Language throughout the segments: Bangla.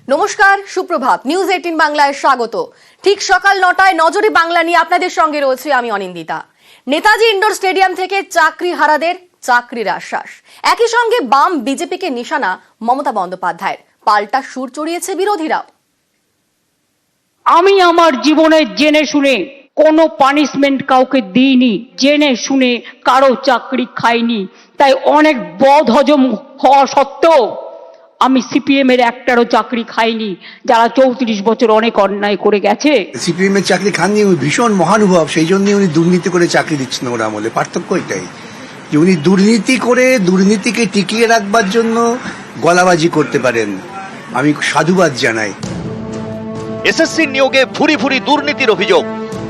নমস্কার, সুপ্রভাত। নিউজ 18 বাংলায় স্বাগত। ঠিক সকাল 9টায় নজরে বাংলা নিয়ে আপনাদের সঙ্গে রয়েছে আমি অনিন্দিতা। নেতাজি ইন্ডোর স্টেডিয়াম থেকে চাকরি হারাদের চাকরির আশ্বাস। একই সঙ্গে বাম বিজেপিকে নিশানা মমতা বন্দ্যোপাধ্যায়ের। পাল্টা সুর চড়িয়েছে বিরোধীরাও। আমি আমার জীবনে জেনে শুনে কোনো পানিশমেন্ট কাউকে দিইনি, জেনে শুনে কারো চাকরি খাইনি। তাই অনেক বদ হজম হওয়া সত্ত্বেও আমি সিপিএম এর একটারও চাকরি খাইনি, যারা 34 বছর অনেক অন্যায় করে গেছে। সিপিএম এর চাকরি খাননি, উনি ভীষণ মহানুভব, সেই জন্য উনি দুর্নীতি করে চাকরি দিচ্ছেন। ওরা আমলে পার্থক্য এটাই যে উনি দুর্নীতি করে দুর্নীতিকে টিকিয়ে রাখবার জন্য গলাবাজি করতে পারেন। আমি সাধুবাদ জানাই। এসএসসি নিয়োগে ভুরি ভুরি দুর্নীতির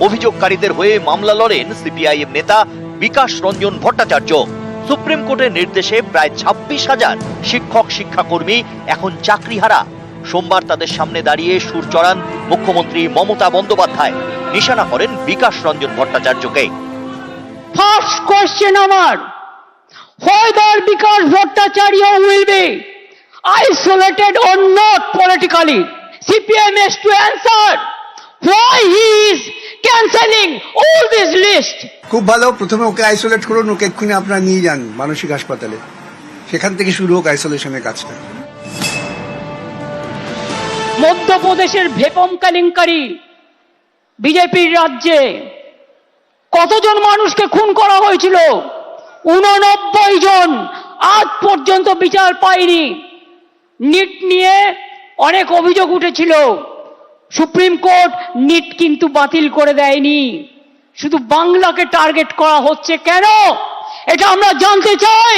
অভিযোগকারীদের হয়ে মামলা লড়েন সিপিআইএম নেতা বিকাশ রঞ্জন ভট্টাচার্য। সুপ্রিম কোর্টের নির্দেশে প্রায় 26,000 শিক্ষক শিক্ষাকর্মী এখন চাকরিহারা। সোমবার তাদের সামনে দাঁড়িয়ে সুর চড়ান মুখ্যমন্ত্রী মমতা বন্দ্যোপাধ্যায়। নিশানা করেন বিকাশ রঞ্জন ভট্টাচার্যকে। ফার্স্ট কোয়েশ্চেন আমার, whether Vikas Bhattacharya will be isolated or not politically, CPM has to answer why he is cancelling all this list. খুব ভালো, প্রথমে ওকে আইসোলেট করুন, ওকে এক্ষুনি আপনারা নিয়ে যান মানসিক হাসপাতালে, সেখান থেকে শুরু হোক আইসোলেশনের কাজটা। মধ্যপ্রদেশের ভেপম কেলেঙ্কারি, বিজেপির রাজ্যে কতজন মানুষকে খুন করা হয়েছিল? 89 জন, আজ পর্যন্ত বিচার পায়নি। নিট নিয়ে অনেক অভিযোগ উঠেছিল, সুপ্রিম কোর্ট নিট কিন্তু বাতিল করে দেয়নি। শুধু বাংলাকে টার্গেট করা হচ্ছে কেন, এটা আমরা জানতে চাই।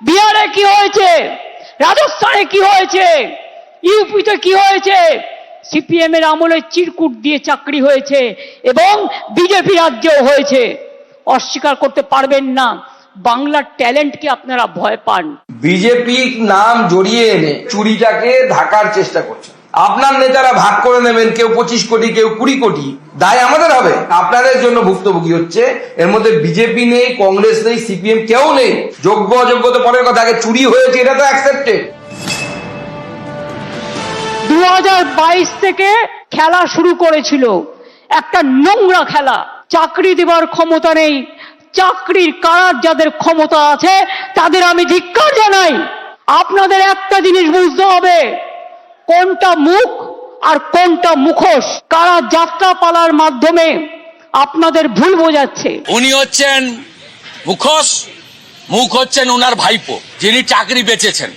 বিহারে কি হয়েছে, রাজস্থানে কি হয়েছে, ইউপিতে কি হয়েছে? সিপিএম এর আমলে চিরকুট দিয়ে চাকরি হয়েছে এবং বিজেপি রাজ্যেও হয়েছে। অস্বীকার করতে পারবেন না। বাংলার ট্যালেন্টকে আপনারা ভয় পান। বিজেপি নাম জড়িয়ে এনে চুরিটাকে ঢাকার চেষ্টা করছে। আপনার নেতারা ভাগ করে নেবেন, কেউ 25 কোটি, কেউ 20 কোটি, দায় আমাদের হবে। আপনাদের জন্য ভুক্তভোগী হচ্ছে। এর মধ্যে বিজেপি নেই, কংগ্রেস নেই, সিপিএম কেউ নেই। যোগ্য অযোগ্য তো পরের কথা, আগে চুরি হয়েছে এটা তো অ্যাকসেপ্টেড। 2022 থেকে খেলা শুরু করেছিল, একটা নোংরা খেলা। চাকরি দেওয়ার ক্ষমতা নেই, চাকরির কারার যাদের ক্ষমতা আছে তাদের আমি ধিক্কার জানাই। আপনাদের একটা জিনিস বুঝতে হবে, কোনটা মুখ আর কোনটা মুখোশ। কারা যাত্রা পালার মাধ্যমে আপনাদের ভুল বোঝাচ্ছে। উনি হচ্ছেন মুখোশ, মুখ হচ্ছেন ওনার ভাইপো, যিনি চাকরি বেচেছেন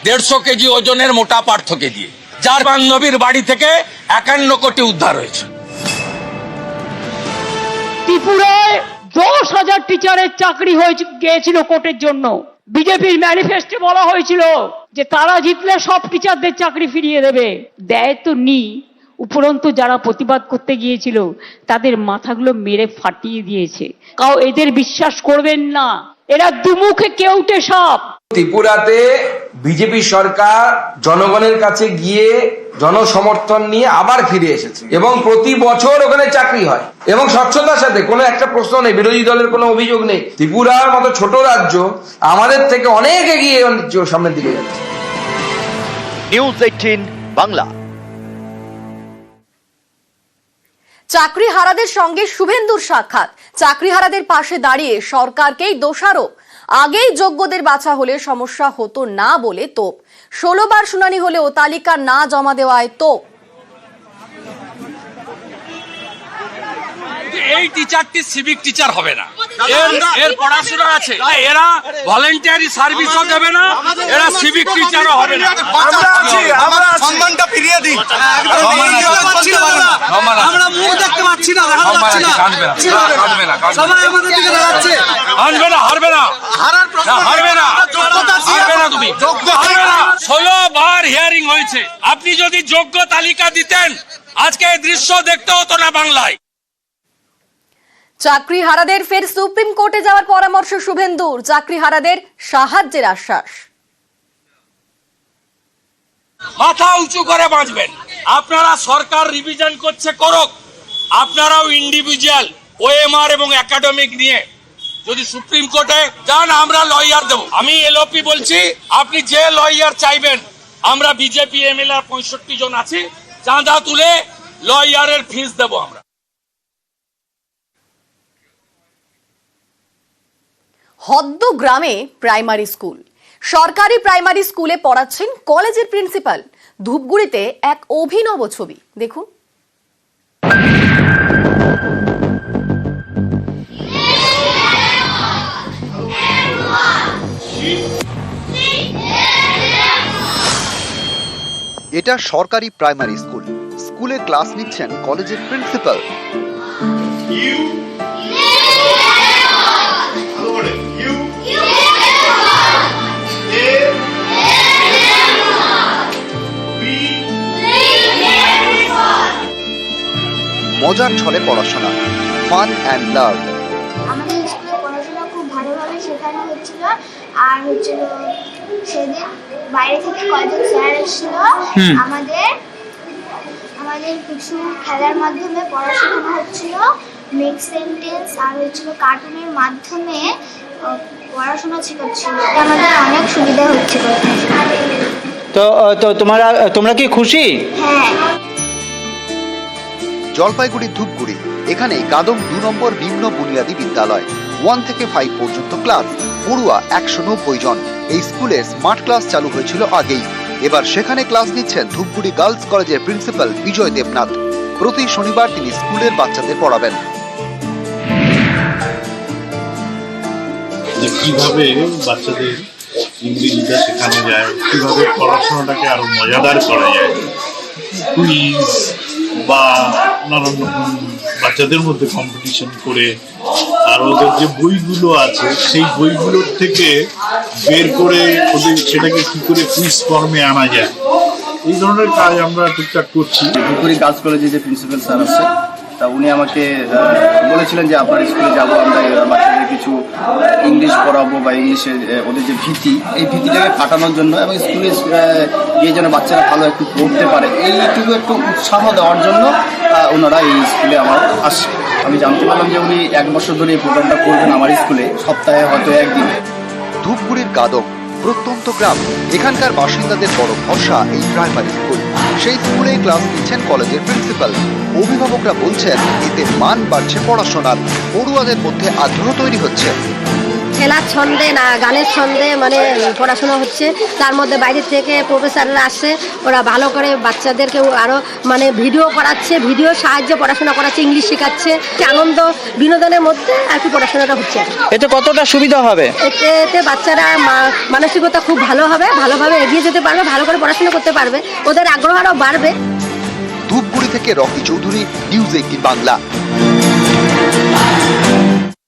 150 কেজি ওজনের মোটা পার্থকে দিয়ে, যার বান্ধবীর বাড়ি থেকে 51 কোটি উদ্ধার হয়েছে। ত্রিপুরায় 10,000 টিচারের চাকরি হয়েছে গিয়েছিল কোর্টের জন্য। বিজেপির ম্যানিফেস্টো বলা হয়েছিল যে তারা জিতলে সব টিচারদের চাকরি ফিরিয়ে দেবে। দেয় তো নি, উপরন্তু যারা প্রতিবাদ করতে গিয়েছিল তাদের মাথাগুলো মেরে ফাটিয়ে দিয়েছে। কাউ এদের বিশ্বাস করবেন না, এরা দুমুখে কেউটে সাপ। ত্রিপুরাতে বিজেপি সরকার জনগণের কাছে গিয়ে জনসমর্থন নিয়ে আবার ফিরে এসেছে এবং প্রতি বছর ওখানে চাকরি হয় এবং স্বচ্ছতার সাথে। কোনো একটা প্রশ্ন নেই, বিরোধী দলের কোনো অভিযোগ নেই। ত্রিপুরার মতো ছোট রাজ্য আমাদের থেকে অনেক এগিয়ে সামনের দিকে যাচ্ছে। নিউজ 18 বাংলা। চাকরি হারাদের সঙ্গে শুভেন্দুর সাক্ষাৎ। চাকরি হারাদের পাশে দাঁড়িয়ে সরকারকেই দোষারোপ। আগেই যোগ্যদের বাছা হলে সমস্যা হতো না বলে তোপ। 16 বার শুনানি হলেও তালিকা না জমা দেওয়ায় তোপ। এই টিচারটি সিভিক টিচার হবে না, এর পড়াশোনা আছে, এরা ভলেন্টারি সার্ভিসও দেবে না, এরা সিভিক টিচারও হবে না। আমরা সম্মানটা ফিরিয়ে দিই। আমরা মুখ দেখতে পাচ্ছি না, সবাই আমাদের দিকে দাঁড়াচ্ছে। হারবে না, হারবে না, হারবে না, হারবে না, তুমি হারবে না। 16 বার হিয়ারিং হয়েছে। আপনি যদি যোগ্য তালিকা দিতেন আজকে এই দৃশ্য দেখতে হতো না বাংলায়। চাকরি হারাদের ফের সুপ্রিম কোর্টে যাওয়ার পরামর্শ শুভেন্দুর। চাকরি হারাদের সাহায্যের আশ্বাস। মাথা উঁচু করে বাঁচবেন। আপনারা সরকার রিভিশন করছে, করুক। আপনারাও ইন্ডিভিজুয়াল ওএমআর এবং একাডেমিক নিয়ে যদি সুপ্রিম কোর্টে যান, আমরা লয়ার দেব। আমি এলওপি বলছি, আপনি যে লয়ার চাইবেন আমরা বিজেপি এমএলএ 65 জন আছি, চাঁদা তুলে লয়ারের ফিস দেব আমরা। হদ্দ গ্রামে প্রাইমারি স্কুল, সরকারি প্রাইমারি স্কুলে পড়াচ্ছেন কলেজের প্রিন্সিপাল। ধূপগুড়িতে এক অভিনব ছবি দেখুন। এটা সরকারি প্রাইমারি স্কুল। স্কুলে ক্লাস নিচ্ছেন কলেজের প্রিন্সিপাল। মজার ছলে পড়াশোনা, ফান অ্যান্ড লার্ন। আমাদের স্কুলে পড়াশোনা খুব ভালোভাবে শেখানো হচ্ছিল। আর হচ্ছিল সেদিন বাইরে থেকে কয়েকজন স্যার এসেছিল, আমাদের কিছু খেলার মাধ্যমে পড়াশোনা হচ্ছিল, মেক সেন্টেন্স আর হচ্ছিল কার্টুনের মাধ্যমে পড়াশোনা শেখাচ্ছিল। আমাদের অনেক সুবিধা হচ্ছিল। তো তোমরা কি খুশি? হ্যাঁ। জলপাইগুড়ির ধূপগুড়ি, এখানে কাদম 2 নম্বর নিম্ন বুনিয়াদী বিদ্যালয়, 1 থেকে 5 পর্যন্ত ক্লাস, পড়ুয়া 190 জন। এই স্কুলে স্মার্ট ক্লাস চালু হয়েছিল আগেই। এবার সেখানে ক্লাস নিচ্ছেন ধূপগুড়ি গার্লস কলেজের প্রিন্সিপাল বিজয় দেবনাথ। প্রতি শনিবার তিনি স্কুলের বাচ্চাদের পড়াবেন। কিভাবে বাচ্চাদের ইংরেজিটা শেখানো যায়, কিভাবে পড়াশোনাটাকে আরো মজাদার করা যায়, কুইজ বা নানান রকম বাচ্চাদের মধ্যে কম্পিটিশন করে, আর ওদের যে বইগুলো আছে সেই বইগুলোর থেকে বের করে ওদের সেটাকে কি করে কুইজ ফর্মে আনা যায়, এই ধরনের কাজ আমরা টুকটাক করছি। ধূপগুড়ি গার্লস কলেজে যে প্রিন্সিপাল স্যার আছে, তা উনি আমাকে বলেছিলেন যে আপনার স্কুলে যাবো, আমরা বাচ্চাদের কিছু ইংলিশ পড়াবো বা ইংলিশের ওদের যে ভীতি, এই ভীতিটাকে কাটানোর জন্য এবং স্কুলে গিয়ে যেন বাচ্চারা ভালো একটু পড়তে পারে, এইটুকু একটু উৎসাহ দেওয়ার জন্য ওনারা এই স্কুলে আমার আসছে। আমি জানতে পারলাম যে উনি 1 বছর ধরে এই প্রোগ্রামটা করবেন আমার স্কুলে, সপ্তাহে হয়তো একদিন। ধূপগুড়ির কাদম প্রত্যন্ত গ্রাম, এখানকার বাসিন্দাদের বড় ভরসা এই প্রাইমারি স্কুল। সেই স্কুলেই ক্লাস নিচ্ছেন কলেজের প্রিন্সিপাল। অভিভাবকরা বলছেন এতে মান বাড়ছে পড়াশোনার, পড়ুয়াদের মধ্যে আগ্রহ তৈরি হচ্ছে। খেলার ছন্দে না গানের ছন্দে মানে পড়াশোনা হচ্ছে, তার মধ্যে বাইরে থেকে প্রফেসররা আসছে, ওরা ভালো করে বাচ্চাদেরকে আরও মানে ভিডিও করাচ্ছে, ভিডিও সাহায্যে পড়াশোনা করাচ্ছে, ইংলিশ শেখাচ্ছে, আনন্দ বিনোদনের মধ্যে আর কি পড়াশোনাটা হচ্ছে। এতে কতটা সুবিধা হবে? এতে বাচ্চারা মানসিকতা খুব ভালো হবে, ভালোভাবে এগিয়ে যেতে পারবে, ভালো করে পড়াশোনা করতে পারবে, ওদের আগ্রহ আরও বাড়বে। ধূপগুড়ি থেকে রকি চৌধুরী, নিউজ 18 বাংলা।